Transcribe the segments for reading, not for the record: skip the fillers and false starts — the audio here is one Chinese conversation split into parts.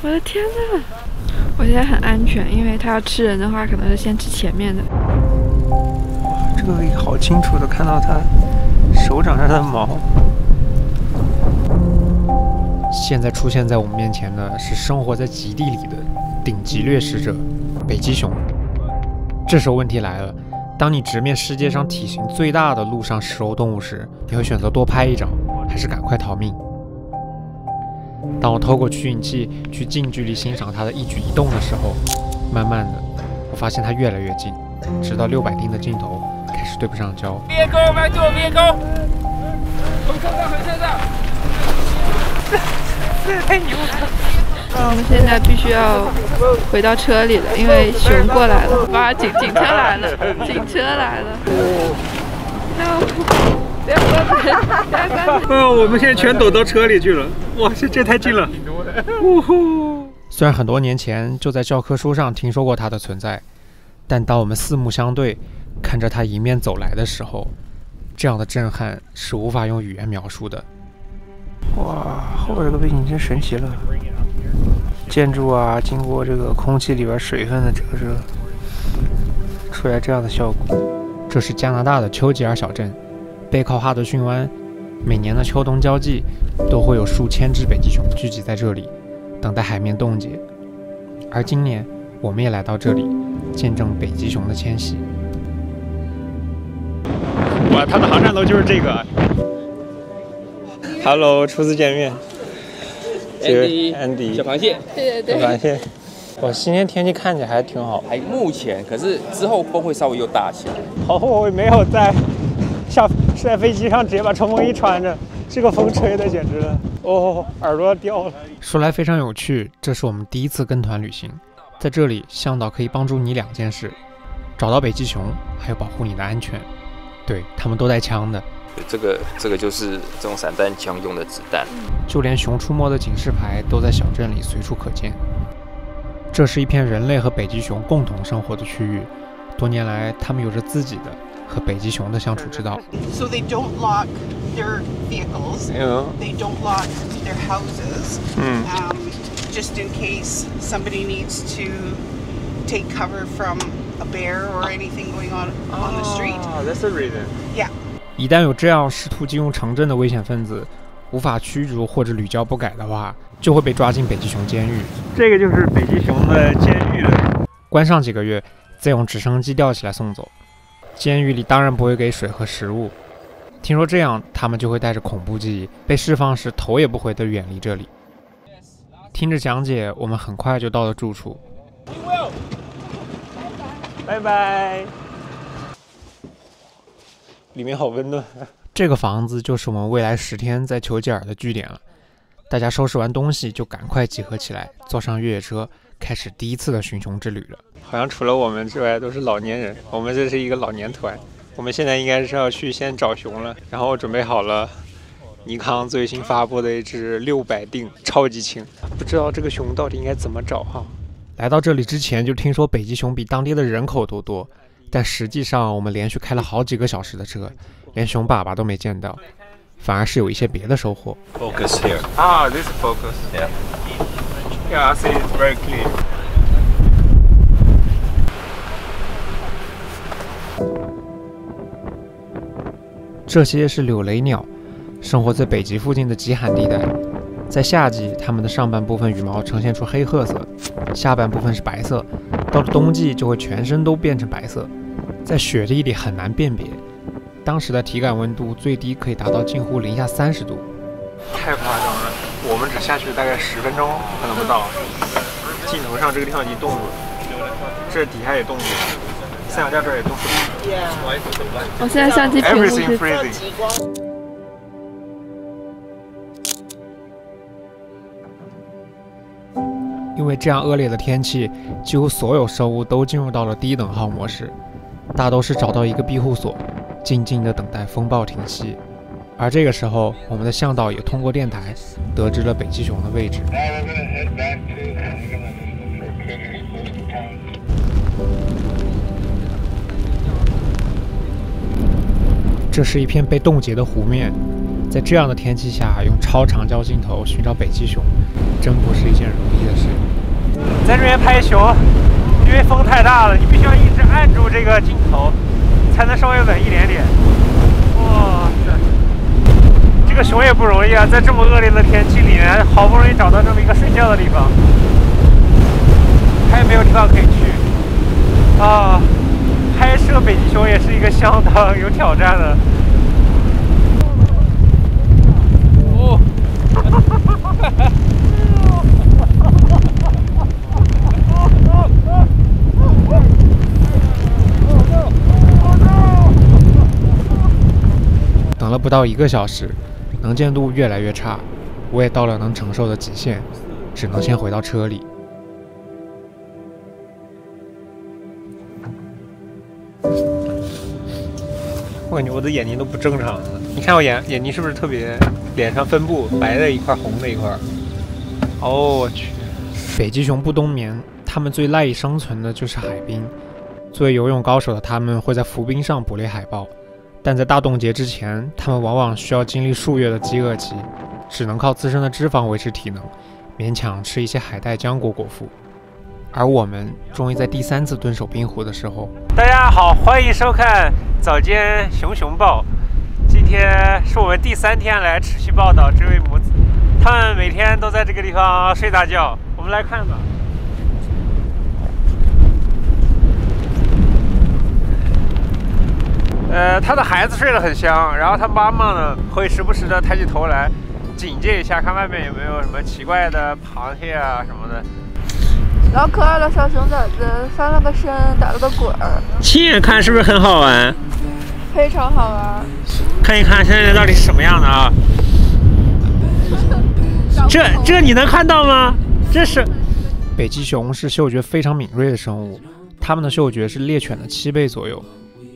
我的天呐！我现在很安全，因为它要吃人的话，可能是先吃前面的。这个可以好清楚的看到它手掌上的毛。现在出现在我们面前的是生活在极地里的顶级掠食者——北极熊。这时候问题来了，当你直面世界上体型最大的陆上食肉动物时，你会选择多拍一张，还是赶快逃命？当我透过取景器去近距离欣赏它的一举一动的时候，慢慢的，我发现它越来越近，直到600丁的镜头开始对不上焦。别勾，慢走，别勾！横车上，横车上！这太牛了！我们现在必须要回到车里了，因为熊过来了。哇，警车来了，警车来了！不要关门，不要关门！我们现在全躲到车里去了。哇，这太近了！虽然很多年前就在教科书上听说过它的存在，但当我们四目相对，看着它迎面走来的时候，这样的震撼是无法用语言描述的。哇，后边这个背景真神奇了！建筑啊，经过这个空气里边水分的折射，出来这样的效果。这是加拿大的丘吉尔小镇，背靠哈德逊湾，每年的秋冬交际都会有数千只北极熊聚集在这里，等待海面冻结。而今年我们也来到这里，见证北极熊的迁徙。哇，它的航站楼就是这个。Hello， 初次见面。Andy， 小螃蟹，对对对，小螃蟹。哇，今天天气看起来还挺好。还目前，可是之后风会稍微又大起来。好后悔没有在飞机上直接把冲锋衣穿着，这个风吹的简直了，哦，耳朵掉了。说来非常有趣，这是我们第一次跟团旅行，在这里向导可以帮助你2件事：找到北极熊，还有保护你的安全。对，他们都带枪的。这个就是这种散弹枪用的子弹，就连熊出没的警示牌都在小镇里随处可见。这是一片人类和北极熊共同生活的区域，多年来他们有着自己的和北极熊的相处之道。So they don't lock their vehicles. They don't lock their houses. Just in case somebody needs to take cover from a bear or anything going on the street. That's the reason. Yeah. 一旦有这样试图进入城镇的危险分子，无法驱逐或者屡教不改的话，就会被抓进北极熊监狱。这个就是北极熊的监狱了。关上几个月，再用直升机吊起来送走。监狱里当然不会给水和食物，听说这样他们就会带着恐怖记忆，被释放时头也不回地远离这里。听着讲解，我们很快就到了住处。拜拜。里面好温暖。这个房子就是我们未来10天在丘吉尔的据点了。大家收拾完东西就赶快集合起来，坐上越野车，开始第一次的寻熊之旅了。好像除了我们之外都是老年人，我们这是一个老年团。我们现在应该是要去先找熊了，然后我准备好了尼康最新发布的一只600丁超级轻，不知道这个熊到底应该怎么找哈。来到这里之前就听说北极熊比当地的人口都多，但实际上我们连续开了好几个小时的车，连熊爸爸都没见到，反而是有一些别的收获。Focus here. This is focus. Yeah. Yeah, I see it's very clear. 这些是柳雷鸟，生活在北极附近的极寒地带。在夏季，它们的上半部分羽毛呈现出黑褐色，下半部分是白色。到了冬季，就会全身都变成白色，在雪地里很难辨别。当时的体感温度最低可以达到近乎零下30度，太夸张了。我们只下去大概10分钟，可能不到。镜头上这个地方已经冻住了，这底下也冻住了，三脚架这儿也冻住了。我现在相机屏幕是 Everything freezing。因为这样恶劣的天气，几乎所有生物都进入到了低等号模式，大都是找到一个庇护所，静静地等待风暴停息。而这个时候，我们的向导也通过电台得知了北极熊的位置。这是一片被冻结的湖面，在这样的天气下，用超长焦镜头寻找北极熊，真不是一件容易的事。边拍熊，因为风太大了，你必须要一直按住这个镜头，才能稍微稳一点点。哇塞，这个熊也不容易啊，在这么恶劣的天气里面，好不容易找到这么一个睡觉的地方，它也没有地方可以去啊。拍摄北极熊也是一个相当有挑战的。哦。等了不到1个小时，能见度越来越差，我也到了能承受的极限，只能先回到车里。我感觉我的眼睛都不正常了，你看我眼睛是不是特别脸上分布白的一块红的一块？哦，我去！北极熊不冬眠，它们最赖以生存的就是海冰。作为游泳高手的它们会在浮冰上捕猎海豹，但在大冻结之前，它们往往需要经历数月的饥饿期，只能靠自身的脂肪维持体能，勉强吃一些海带浆果果腹。而我们终于在第3次蹲守冰湖的时候，大家好，欢迎收看早间熊熊报。今天是我们第3天来持续报道这位母子，他们每天都在这个地方睡大觉。我们来看吧。他的孩子睡得很香，然后他妈妈呢会时不时的抬起头来警戒一下，看外面有没有什么奇怪的螃蟹啊什么的。老可爱的小熊崽子翻了个身，打了个滚儿。亲眼看是不是很好玩？非常好玩。看一看现在到底是什么样的啊？这你能看到吗？这是北极熊是嗅觉非常敏锐的生物，它们的嗅觉是猎犬的7倍左右。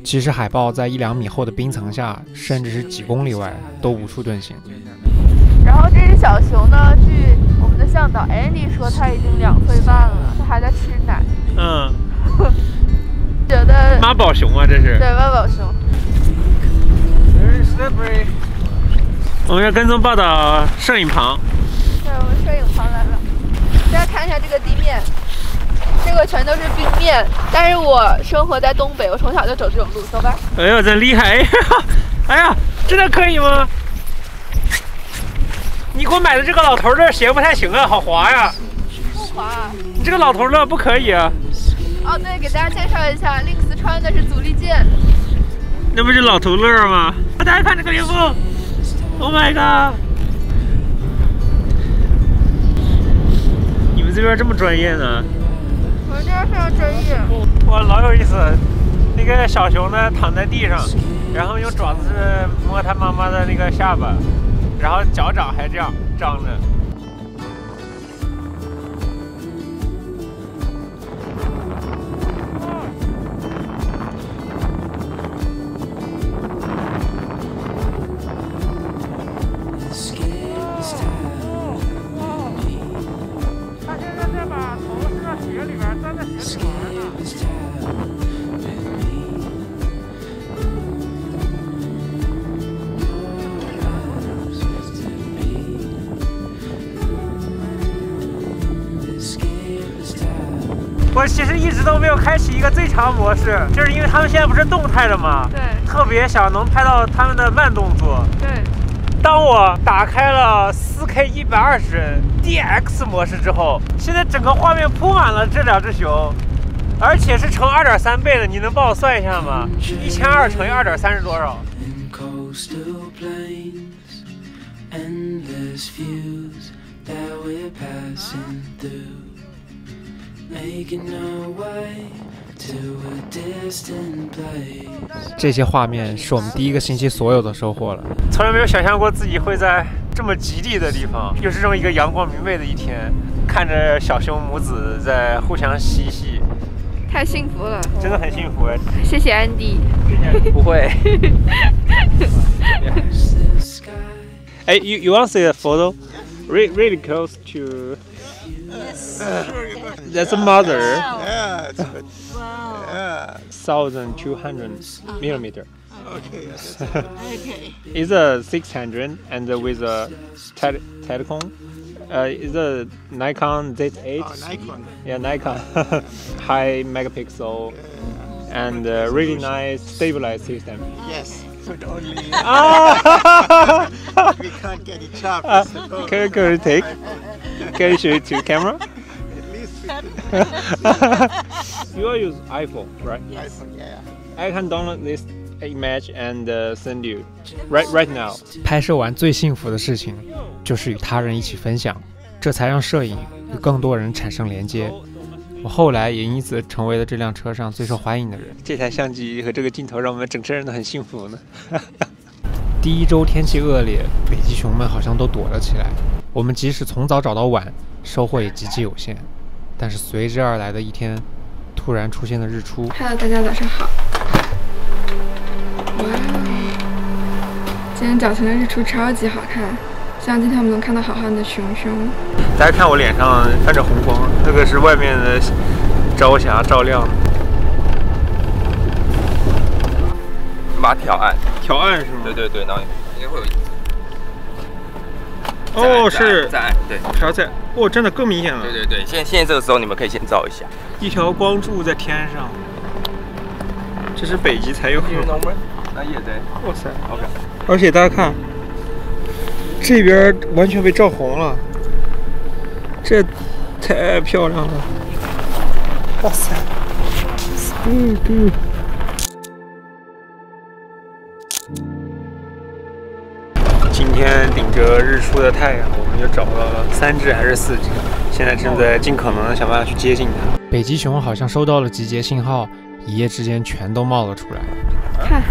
即使海豹在1-2米厚的冰层下，甚至是几公里外，都无处遁形。然后这只小熊呢，据我们的向导 Andy 说，它已经2岁半了，它还在吃奶。嗯，觉得妈宝熊啊，这是。对，妈宝熊。我们要跟踪报道摄影棚。对，我们摄影棚来了。大家看一下这个地面，这个全都是冰面。但是我生活在东北，我从小就走这种路，走吧。哎呦，真厉害！哎呀，真的可以吗？你给我买的这个老头的鞋不太行啊，好滑呀！不滑。你这个老头的不可以啊。哦，对，给大家介绍一下，Lynx穿的是阻力舰。那不是老头乐吗？大家看这个衣服 ，Oh my god！ 你们这边这么专业呢？我们这边非常专业。哇，老有意思！那个小熊呢，躺在地上，然后用爪子摸它妈妈的那个下巴。然后脚掌还这样张着。他现在在把头伸到鞋里边，钻在鞋里玩呢。我其实一直都没有开启一个最长模式，就是因为他们现在不是动态的吗？对。特别想能拍到他们的慢动作。对。当我打开了 4K 120DX 模式之后，现在整个画面铺满了这2只熊，而且是乘2.3倍的。你能帮我算一下吗？1200乘以2.3是多少这些画面是我们第1个星期所有的收获了。从来没有想象过自己会在这么极地的地方，又是这么一个阳光明媚的一天，看着小熊母子在互相嬉戏，太幸福了，真的很幸福哎！谢谢安迪。不会。哎，you want to see a photo? Really close to. That's a mother. Yeah, it's good. Wow. Yeah. 1,200 millimeter. Okay. Okay. It's a 600 and with a telecom. is a Nikon Z8. Oh, Nikon. Yeah, Nikon. High megapixel and really nice stabilized system. Yes, but only Ah! we can't get it sharp. Can you take? Can you show it to camera? At least we can. You will use iPhone, right? iPhone, yeah. I can download this image and send you right now. 拍摄完最幸福的事情就是与他人一起分享，这才让摄影与更多人产生连接。我后来也因此成为了这辆车上最受欢迎的人。这台相机和这个镜头让我们整车人都很幸福呢。第一周天气恶劣，北极熊们好像都躲了起来。我们即使从早找到晚，收获也极其有限。但是随之而来的一天，突然出现了日出。Hello， 大家早上好。哇，今天早晨的日出超级好看，希望今天我们能看到好看的熊熊。大家看我脸上泛着红光，那个是外面的朝霞照亮。把它调暗，调暗是吗？对对对，然后应该会有。哦，是在暗，对，调在，哦，真的更明显了。对对对，现在这个时候你们可以先照一下，一条光柱在天上，这是北极才有。那也对。哇塞 ，OK。而且大家看，这边完全被照红了，这太漂亮了。哇塞，今天顶着日出的太阳，我们就找到了3只还是4只，现在正在尽可能的想办法去接近它。北极熊好像收到了集结信号，一夜之间全都冒了出来。看，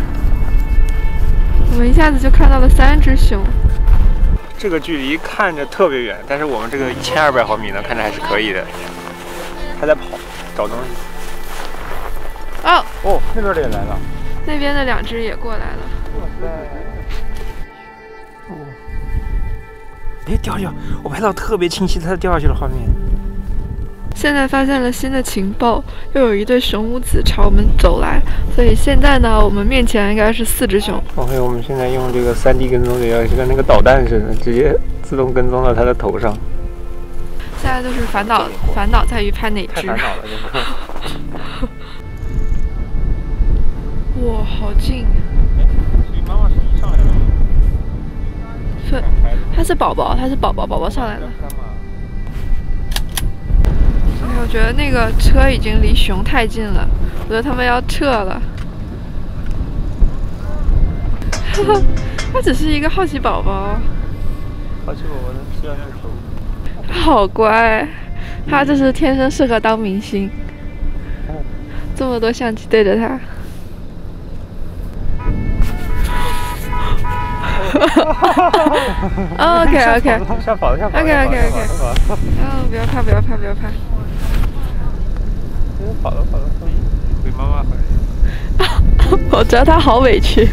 我们一下子就看到了3只熊。这个距离看着特别远，但是我们这个1200毫米呢，看着还是可以的。它在跑，找东西。哦，那边的也来了。那边的2只也过来了。哇塞！哦，哎，掉下去！我拍到特别清晰，它掉下去了画面。现在发现了新的情报，又有一对熊母子朝我们走来，所以现在呢，我们面前应该是4只熊。OK， 我们现在用这个3D 跟踪，就跟那个导弹似的，直接自动跟踪到它的头上。现在就是烦恼在于拍哪只。太烦恼了，这个。哇，好近！妈妈是一上来了。是，它是宝宝上来了。我觉得那个车已经离熊太近了，我觉得他们要撤了。它只是一个好奇宝宝。好奇宝宝能吃掉那个头。它好乖，它就是天生适合当明星。这么多相机对着它。OK。吓跑了。OK。哦，不要怕。跑了，回妈妈回来。我知道它好委屈。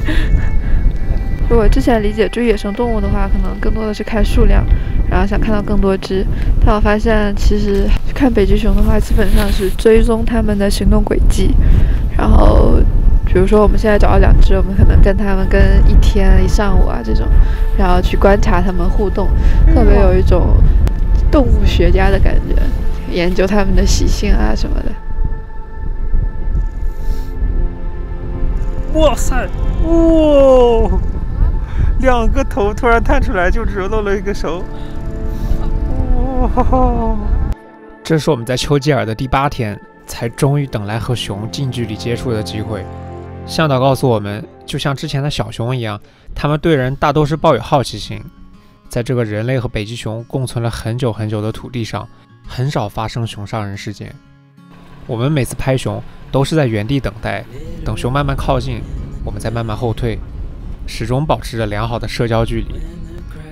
如果之前理解追野生动物的话，可能更多的是看数量，然后想看到更多只。但我发现，其实看北极熊的话，基本上是追踪它们的行动轨迹。然后，比如说我们现在找到2只，我们可能跟它们跟一天一上午啊这种，然后去观察它们互动，特别有一种动物学家的感觉，研究它们的习性啊什么的。哇塞，哇！2个头突然探出来，就只露了一个手。哇！这是我们在丘吉尔的第8天，才终于等来和熊近距离接触的机会。向导告诉我们，就像之前的小熊一样，它们对人大都是抱有好奇心。在这个人类和北极熊共存了很久很久的土地上，很少发生熊伤人事件。我们每次拍熊都是在原地等待，等熊慢慢靠近，我们再慢慢后退，始终保持着良好的社交距离。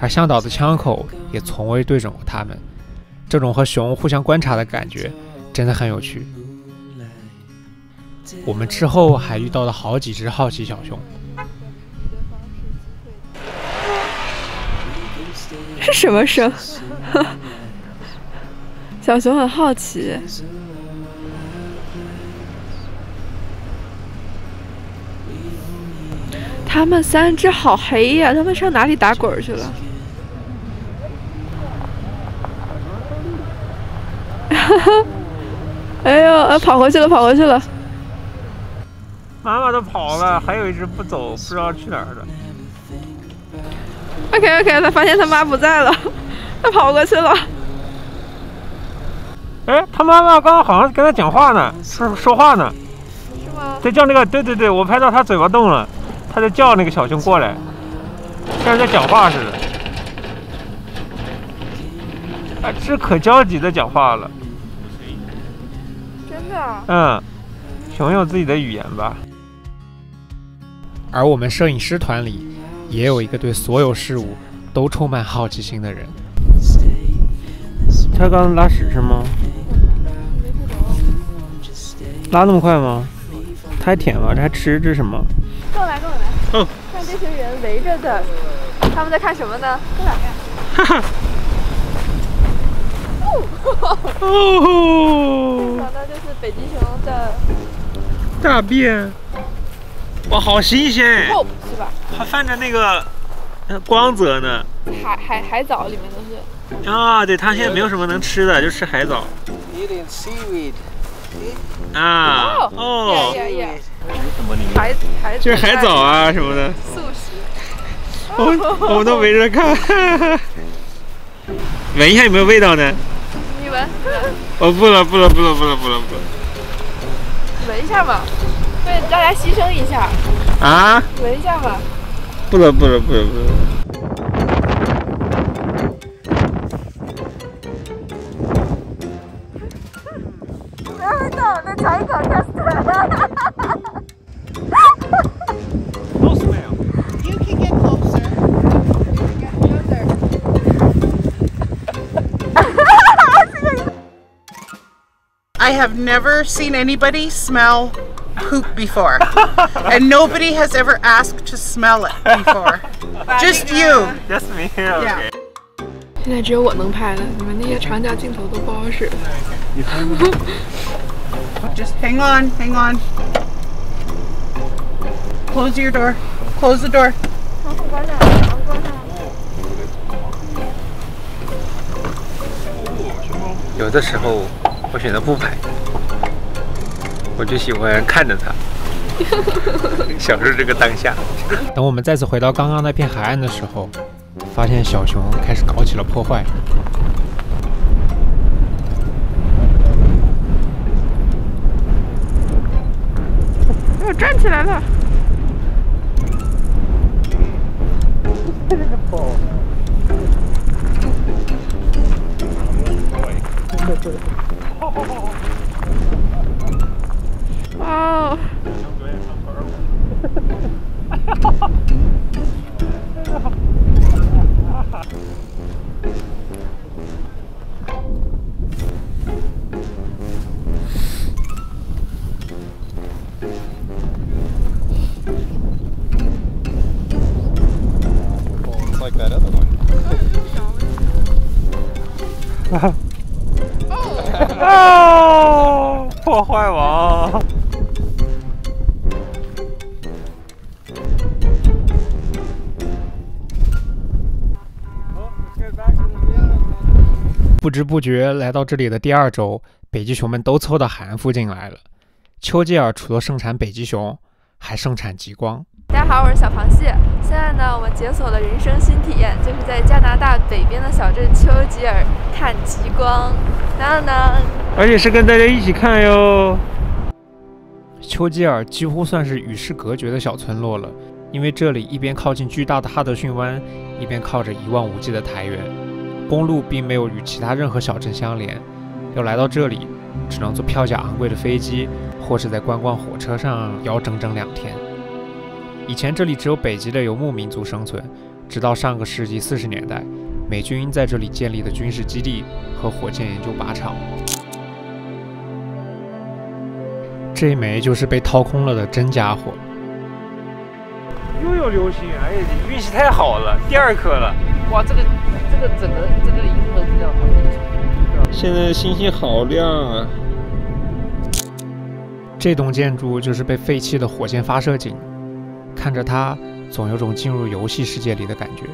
而向导的枪口也从未对准过它们。这种和熊互相观察的感觉真的很有趣。我们之后还遇到了好几只好奇小熊。是什么声？小熊很好奇。他们3只好黑呀，他们上哪里打滚去了？哎呦，跑回去了，跑回去了。妈妈都跑了，还有一只不走，不知道去哪儿了。OK， 他发现他妈不在了，他跑过去了。哎，他妈妈刚刚好像跟他讲话呢，说话呢。是吗？在叫那个，对，我拍到他嘴巴动了，他在叫那个小熊过来，像是在讲话似的。啊，这可焦急的讲话了。真的？嗯，熊有自己的语言吧。而我们摄影师团里也有一个对所有事物都充满好奇心的人。他刚刚拉屎是吗？拉那么快吗？他还舔吗？这还吃？这是什么？跟我来。哦，看这群人围着的，他们在看什么呢？跟我来看。哈哈。哦。想到就是北极熊的大便。哇，好新鲜！是吧？还泛着那个光泽呢。海藻里面都是。啊，对，它现在没有什么能吃的，就吃海藻。Eating seaweed. 啊，哦，海就是海藻啊什么的。素食。我们都围着看，闻一下有没有味道呢？你闻。哦，不了。闻一下嘛。为大家牺牲一下啊！闻一下吧。不了。那尝一口 No smell. You can get closer. I have never seen anybody smell poop before. And nobody has ever asked to smell it before. Just you. Just me. Okay. 现在只有我能拍了，你们那些长焦镜头都不好使。Just hang on. Close your door. Close the door. 关上。有的时候我选择不拍，我就喜欢看着它，享受这个当下。等我们再次回到刚刚那片海岸的时候，发现小熊开始搞起了破坏。我站起来了。哦。Like that other one. 哦，破坏王！不知不觉来到这里的第2周，北极熊们都凑到海岸附近来了。丘吉尔除了盛产北极熊，还盛产极光。大家好，我是小螃蟹。现在呢，我们解锁了人生新体验，就是在加拿大北边的小镇丘吉尔看极光。而且是跟大家一起看哟。丘吉尔几乎算是与世隔绝的小村落了，因为这里一边靠近巨大的哈德逊湾，一边靠着一望无际的台原，公路并没有与其他任何小镇相连。要来到这里，只能坐票价昂贵的飞机，或是在观光火车上要整整2天。以前这里只有北极的游牧民族生存，直到上个世纪40年代，美军在这里建立的军事基地和火箭研究靶场。这一枚就是被掏空了的真家伙。又有流星，哎呀，运气太好了，第2颗了。哇，这个整个这个银河质量好清楚。现在星星好亮啊！这栋建筑就是被废弃的火箭发射井，看着它，总有种进入游戏世界里的感觉。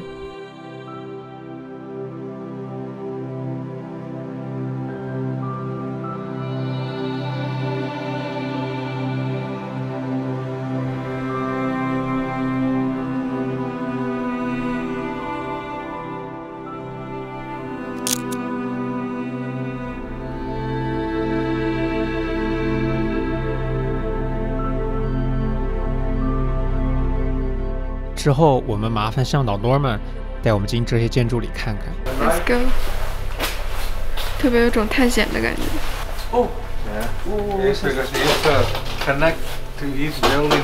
之后，我们麻烦向导 Norman 带我们进这些建筑里看看。Let's go， 特别有种探险的感觉。Oh, yeah. Yes, because you have to connect to each building.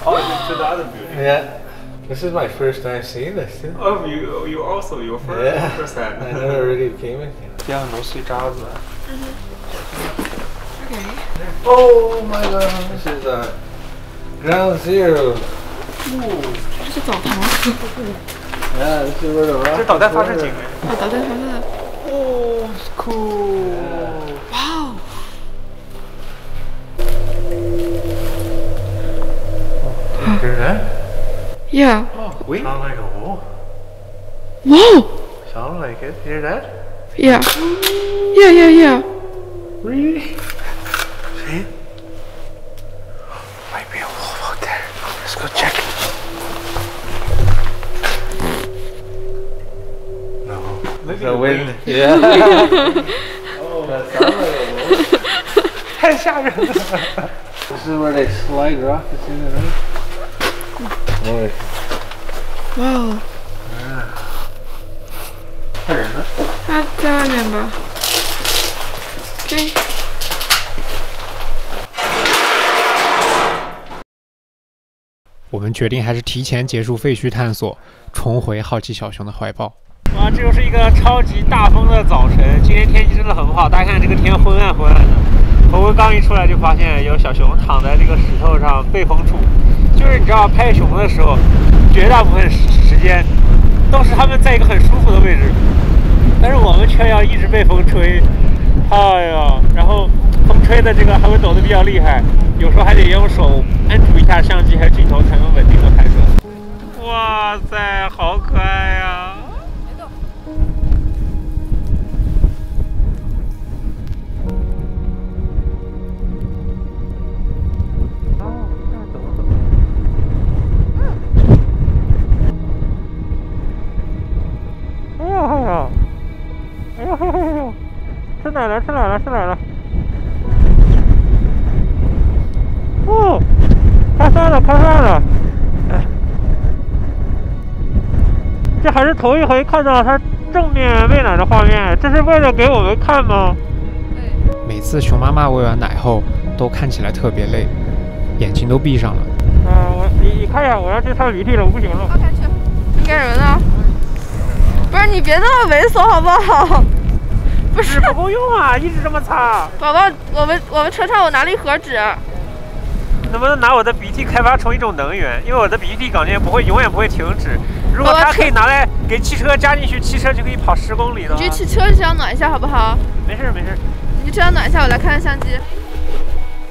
Oh, to the other building. Yeah. This is my first time seeing this. Too. Oh, you also your first time. I never really came in here. 这样很多碎渣子。OK。Oh my god, this is ground zero. 这是澡堂。Yeah, this is where the rocket. 这导弹发射井。哦，导弹发射。哦 ，cool。哇哦。Hear that? Yeah. Wait. Sound like a wall. Whoa. Sound like it. Hear that? Yeah. Yeah. Really? See? Might be a wolf out there. Let's go check. No. Maybe The the wind. Yeah. Oh, that sounds like a wolf. 太吓人了。 This is where they slide rockets in and out. Oh, 哇哦。太人了。他在外面吧。OK。我们决定还是提前结束废墟探索，重回好奇小熊的怀抱。哇，这又是一个超级大风的早晨，今天天气真的很不好，大家看这个天昏暗的。我们刚一出来就发现有小熊躺在这个石头上背风处，就是你知道拍熊的时候，绝大部分时间都是它们在一个很舒服的位置，但是我们却要一直被风吹，哎呀，然后风吹的这个还会抖得比较厉害，有时候还得用手按住一下相机和镜头才能稳定的拍摄。哇塞，好可爱呀！ 吃奶了！哦，开饭了！这还是头一回看到它正面喂奶的画面，这是为了给我们看吗？对。每次熊妈妈喂完奶后，都看起来特别累，眼睛都闭上了。你看呀，我要去趟驴地了，我不行了。OK，去。你干什么呢？不是你别那么猥琐好不好？ 不是不够用啊，一直这么擦。宝宝，我们车上有拿了一盒纸。能不能拿我的鼻涕开发成一种能源？因为我的鼻涕感觉永远不会停止。如果它可以拿来给汽车加进去，汽车就可以跑10公里的话。你去汽车这样暖一下好不好？没事。你这样暖一下，我来看看相机。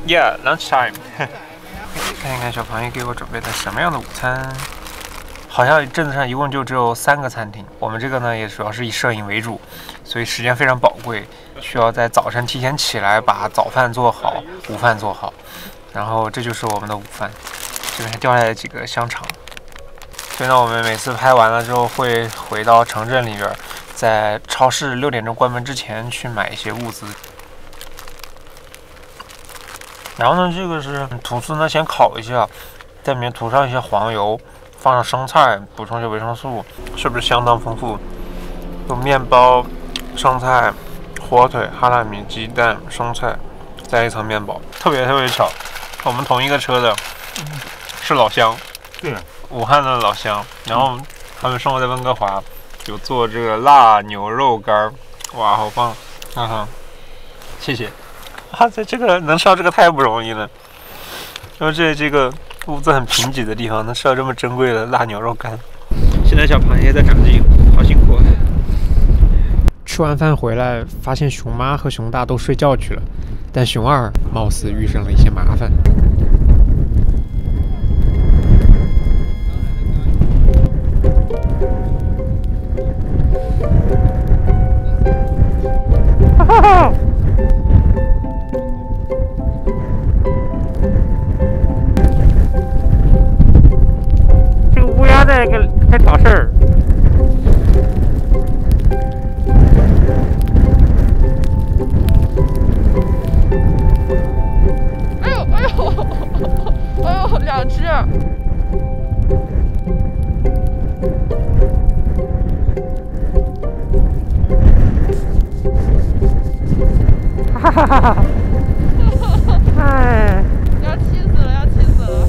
Yeah, lunch time 。看一看小螃蟹给我准备的什么样的午餐。 好像镇子上一共就只有3个餐厅，我们这个呢也主要是以摄影为主，所以时间非常宝贵，需要在早晨提前起来把早饭做好，午饭做好，然后这就是我们的午饭。这边还掉下来几个香肠，所以呢我们每次拍完了之后会回到城镇里边，在超市6点钟关门之前去买一些物资。然后呢这个是吐司呢先烤一下，在里面涂上一些黄油。 放上生菜，补充一些维生素，是不是相当丰富？有面包、生菜、火腿、哈拉米、鸡蛋、生菜，再一层面包，特别巧。我们同一个车的是老乡，对，武汉的老乡，然后他们生活在温哥华，有做这个辣牛肉干，哇，好棒！看看，谢谢。哇塞，这个能吃到这个太不容易了，因为这个。 屋子很贫瘠的地方，能吃到这么珍贵的辣牛肉干。现在小螃蟹在长筋，好辛苦啊！吃完饭回来，发现熊妈和熊大都睡觉去了，但熊二貌似遇上了一些麻烦。哈哈！ 乌鸦在找事儿。哎呦！哈哈哈！哎，要气死了，要气死了！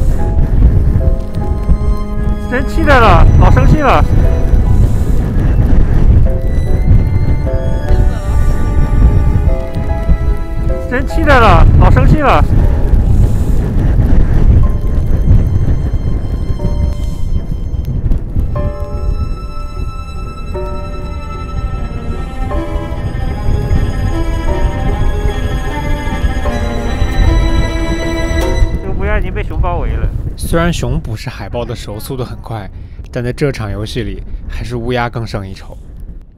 生气来了，老生气了。生气来了，老生气了。这个乌鸦已经被熊包围了。虽然熊捕食海豹的时候速度很快，但在这场游戏里，还是乌鸦更胜一筹。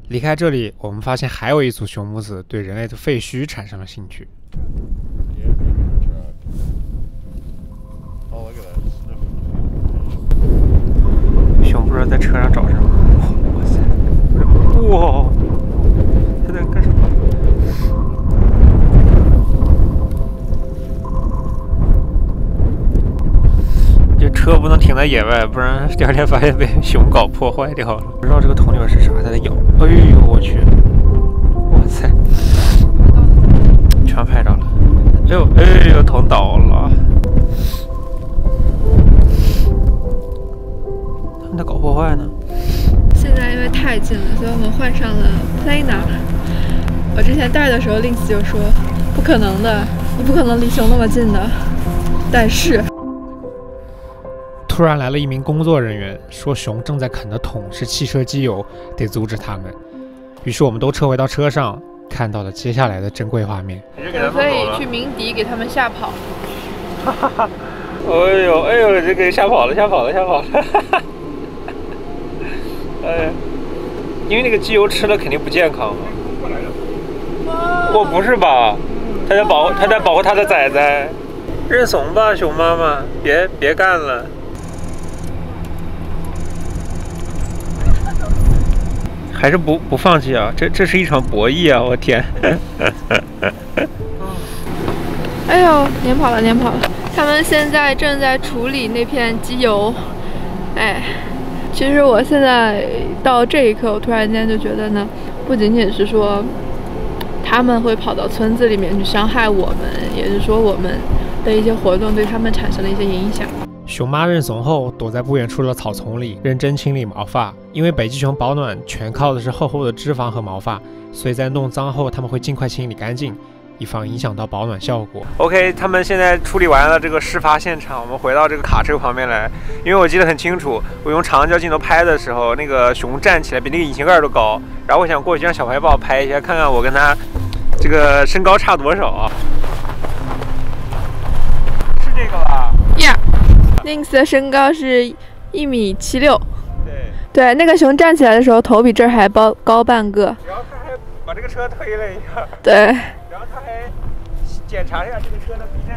离开这里，我们发现还有一组熊母子对人类的废墟产生了兴趣。熊不知道在车上找什么。哇塞！哇！他在干什么？这车不能停在野外，不然第二天发现被熊搞破坏掉了。不知道这个桶里面是啥，它在咬。哎呦我去！哇塞！全拍着了。哎呦，桶倒了。他们在搞破坏呢。现在因为太近了，所以我们换上了 Planar。我之前带的时候 ，Lynx 就说不可能的，你不可能离熊那么近的。但是。突然来了一名工作人员，说熊正在啃的桶是汽车机油，得阻止他们。于是我们都撤回到车上，看到了接下来的珍贵画面。我可以去鸣笛给他们吓跑。哈哈哈！哎呦，这给吓跑了！哎，因为那个机油吃了肯定不健康嘛。我不是吧？他在保护他的崽崽。认怂吧，熊妈妈，别干了。还是不放弃啊！这是一场博弈啊！我天！哎呦，撵跑了！他们现在正在处理那片机油。哎，其实我现在到这一刻，我突然间就觉得呢，不仅仅是说他们会跑到村子里面去伤害我们，也是说我们的一些活动对他们产生了一些影响。熊妈认怂后，躲在不远处的草丛里认真清理毛发。因为北极熊保暖全靠的是厚厚的脂肪和毛发，所以在弄脏后，他们会尽快清理干净，以防影响到保暖效果。OK， 他们现在处理完了这个事发现场，我们回到这个卡车旁边来。因为我记得很清楚，我用长焦镜头拍的时候，那个熊站起来比那个引擎盖都高。然后我想过去让小白帮我拍一下，看看我跟他这个身高差多少啊？是这个吧？ Yeah。Lynx 的身高是1.76米。对，那个熊站起来的时候，头比这儿还高半个。然后他还把这个车推了一下。对。然后他还检查一下这个车的避震。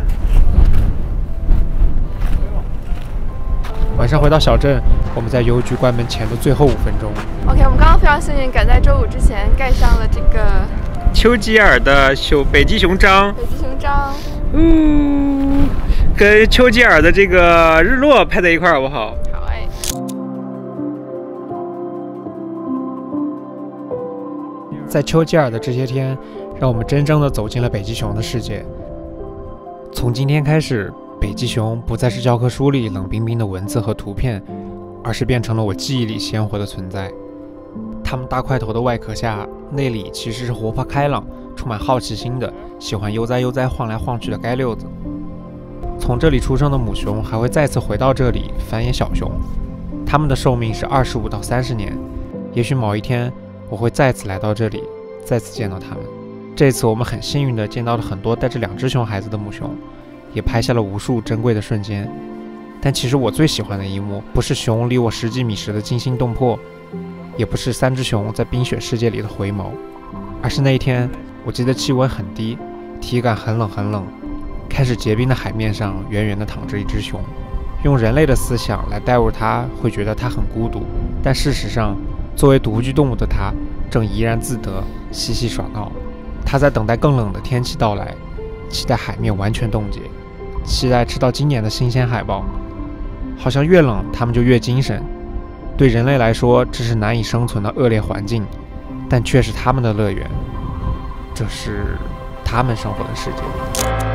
晚上回到小镇，我们在邮局关门前的最后5分钟。OK， 我们刚刚非常幸运，赶在周5之前盖上了这个丘吉尔的北极熊章。跟丘吉尔的这个日落拍在一块儿，好不好？好哎。在丘吉尔的这些天，让我们真正的走进了北极熊的世界。从今天开始，北极熊不再是教科书里冷冰冰的文字和图片，而是变成了我记忆里鲜活的存在。它们大块头的外壳下，内里其实是活泼开朗、充满好奇心的，喜欢悠哉晃来晃去的街溜子。从这里出生的母熊还会再次回到这里繁衍小熊，它们的寿命是25到30年。也许某一天我会再次来到这里，再次见到它们。这次我们很幸运地见到了很多带着2只熊孩子的母熊，也拍下了无数珍贵的瞬间。但其实我最喜欢的一幕，不是熊离我10几米时的惊心动魄，也不是3只熊在冰雪世界里的回眸，而是那一天，我记得气温很低，体感很冷，开始结冰的海面上远远地躺着一只熊。用人类的思想来代入它，会觉得它很孤独，但事实上，作为独居动物的它正怡然自得，嬉戏耍闹。它在等待更冷的天气到来，期待海面完全冻结，期待吃到今年的新鲜海豹。好像越冷它们就越精神。对人类来说，这是难以生存的恶劣环境，但却是他们的乐园。这是他他们生活的世界。